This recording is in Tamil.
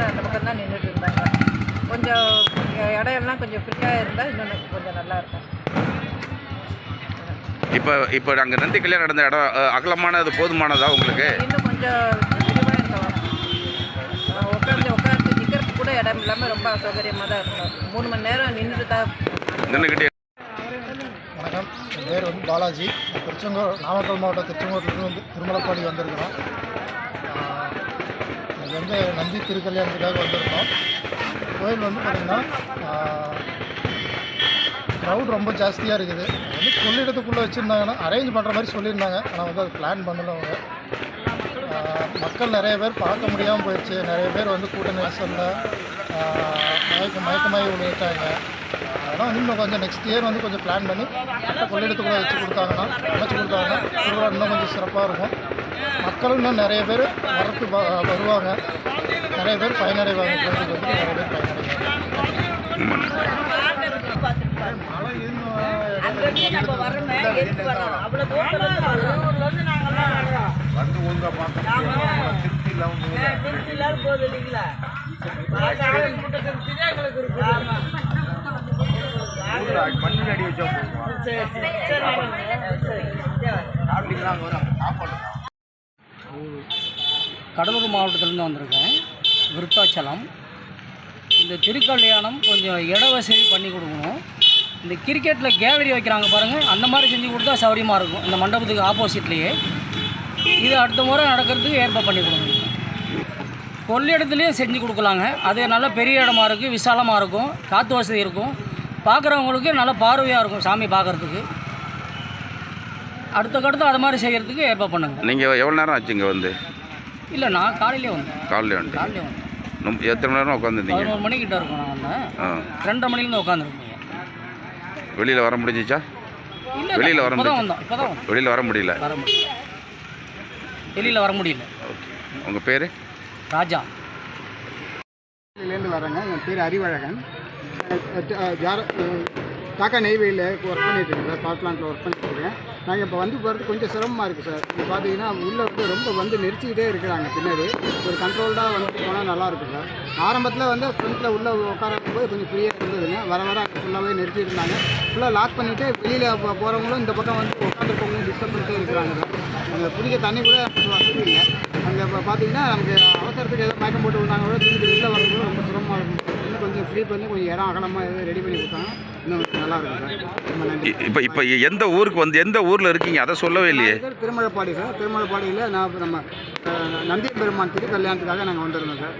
எல்லாரும் அந்த பக்கம் தான் நின்றுட்டு இருந்தாங்க. கொஞ்சம் இடையெல்லாம் கொஞ்சம் ஃப்ரீயாக இருந்தால் இன்னும் கொஞ்சம் நல்லாயிருக்கும். இப்போ அங்கே நந்தி கல்யாணம் நடந்த இடம் அகலமானது போதுமானதா உங்களுக்கு? இன்னும் கொஞ்சம் விரிவாக இருந்தோம். உட்காந்து நிற்கிறதுக்கு கூட இடம் இல்லாமல் ரொம்ப அசௌகரியமாக தான் இருந்தோம். 3 மணி நேரம் நின்றுட்டு தான் நின்றுக்கிட்டே. வணக்கம், என் பேர் பாலாஜி. நாமக்கல் மாவட்டம் திருச்செங்கோட்டிலிருந்து திருமலைப்பாடி வந்திருக்கிறோம். இது நந்தி திருக்கல்யாணத்துக்காக வந்திருக்கோம். கோயில் பார்த்திங்கன்னா க்ரௌட் ரொம்ப ஜாஸ்தியாக இருக்குது. கொள்ளிடத்துக்குள்ளே வச்சுருந்தாங்கன்னா அரேஞ்ச் பண்ணுற மாதிரி சொல்லியிருந்தாங்க. ஆனால் அது பிளான் பண்ணல. அவங்க மக்கள் நிறைய பேர் பார்க்க முடியாமல் போயிடுச்சு. நிறைய பேர் கூட்ட நெரிசலில் மயக்கமாகி விழுந்துட்டாங்க. அதனால் இன்னும் கொஞ்சம் நெக்ஸ்ட் இயர் கொஞ்சம் பிளான் பண்ணி கொள்ளிடத்துக்குள்ளே வச்சு கொடுத்தாங்கன்னா திருவிழா இன்னும் கொஞ்சம் சிறப்பாக இருக்கும். மக்களும் இன்னும் நிறைய பேர் வருவாங்க. நிறைய பேர் பயனடைவாங்க. கோயிலுக்கு நிறைய பேர் பயனடைவாங்க. கடலூர் மாவட்டத்திலேருந்து வந்திருக்கேன். விருத்தாச்சலம். இந்த திருக்கல்யாணம் கொஞ்சம் இட வசதி பண்ணி கொடுக்கணும். இந்த கிரிக்கெட்டில் கேலரி வைக்கிறாங்க பாருங்கள், அந்த மாதிரி செஞ்சு கொடுத்தா சௌரியமாக இருக்கும். இந்த மண்டபத்துக்கு ஆப்போசிட்லேயே இது அடுத்த முறை நடக்கிறதுக்கு ஏற்பாடு பண்ணி கொடுக்கணும். கொள்ளிடத்துலேயும் செஞ்சு கொடுக்கலாங்க. அது நல்ல பெரிய இடமா இருக்குது, விசாலமாக இருக்கும், காற்று வசதி இருக்கும், பார்க்குறவங்களுக்கு நல்ல பார்வையாக இருக்கும் சாமி பார்க்குறதுக்கு. அடுத்தக்கடுத்து அது மாதிரி செய்கிறதுக்கு ஏற்பாடு பண்ணுங்கள். நீங்கள் எவ்வளோ நேரம் ஆச்சு இங்கே வந்து? இல்லை, நான் காலையிலே வந்தேன். காலையிலே வந்து எத்தனை மணி நேரம் உட்காந்துருந்தீங்க? 11 மணிக்கிட்ட இருக்கும். நான் வந்தேன் 2:30 மணிலேருந்து உட்காந்துருக்கீங்க. வெளியில் வர முடிஞ்சிச்சா? இல்லை, வெளியில் வர வந்தோம். இப்போ தான் வெளியில் வர முடியல. வெளியில் வர முடியல. ஓகே, உங்கள் பேர்? ராஜா. இருந்து வரேங்க. என் பேர் அறிவழகன். தாக்கா நெய்வேலியில் ஒர்க் பண்ணிட்டுருக்கேன் சார். பவர் பிளான்ட்டில் ஒர்க் பண்ணிட்டுருக்கேன். நாங்கள் இப்போ போகிறது கொஞ்சம் சிரமமாக இருக்குது சார். இப்போ பார்த்தீங்கன்னா உள்ளே ரொம்ப நெரிச்சிக்கிட்டே இருக்கிறாங்க. பின்னாடி ஒரு கண்ட்ரோல்டாக போனால் நல்லாயிருக்கும் சார். ஆரம்பத்தில் ஃப்ரண்ட்டில் உள்ளே உட்காரம்போது கொஞ்சம் ஃப்ரீயாக இருந்ததுங்க. வர அங்கே ஃபுல்லாகவே நெரிச்சிட்டு இருந்தாங்க. ஃபுல்லாக லாக் பண்ணிவிட்டு வெளியில் போகிறவங்களும் இந்த பக்கம் உட்காந்துருக்கவங்களும் டிஸ்டர்ப் பண்ணிட்டே இருக்கிறாங்க சார். அங்கே குடிக்க தண்ணி கூட வசதி இல்லை. அங்கே இப்போ பார்த்தீங்கன்னா நமக்கு அவசரத்துக்கு ஏதோ மயக்கம் போட்டு விட்டாங்க கூட திருப்பி வெளியில் வரது ரொம்ப சிரமமாக இருக்கும். இன்னும் கொஞ்சம் ஃப்ரீ பண்ணி கொஞ்சம் இடம் அகலமாக எதாவது ரெடி பண்ணி கொடுத்தாங்க இன்னும் நல்லா இருக்கும் சார். ரொம்ப நன்றி. இப்போ எந்த ஊருக்கு எந்த ஊரில் இருக்கீங்க அதை சொல்லவே இல்லையே? திருமலைப்பாடி சார். திருமலைப்பாடியில் நம்ம நந்தி பெருமான் திருக்கல்யாணத்துக்காக நாங்கள் வந்திருந்தோம் சார்.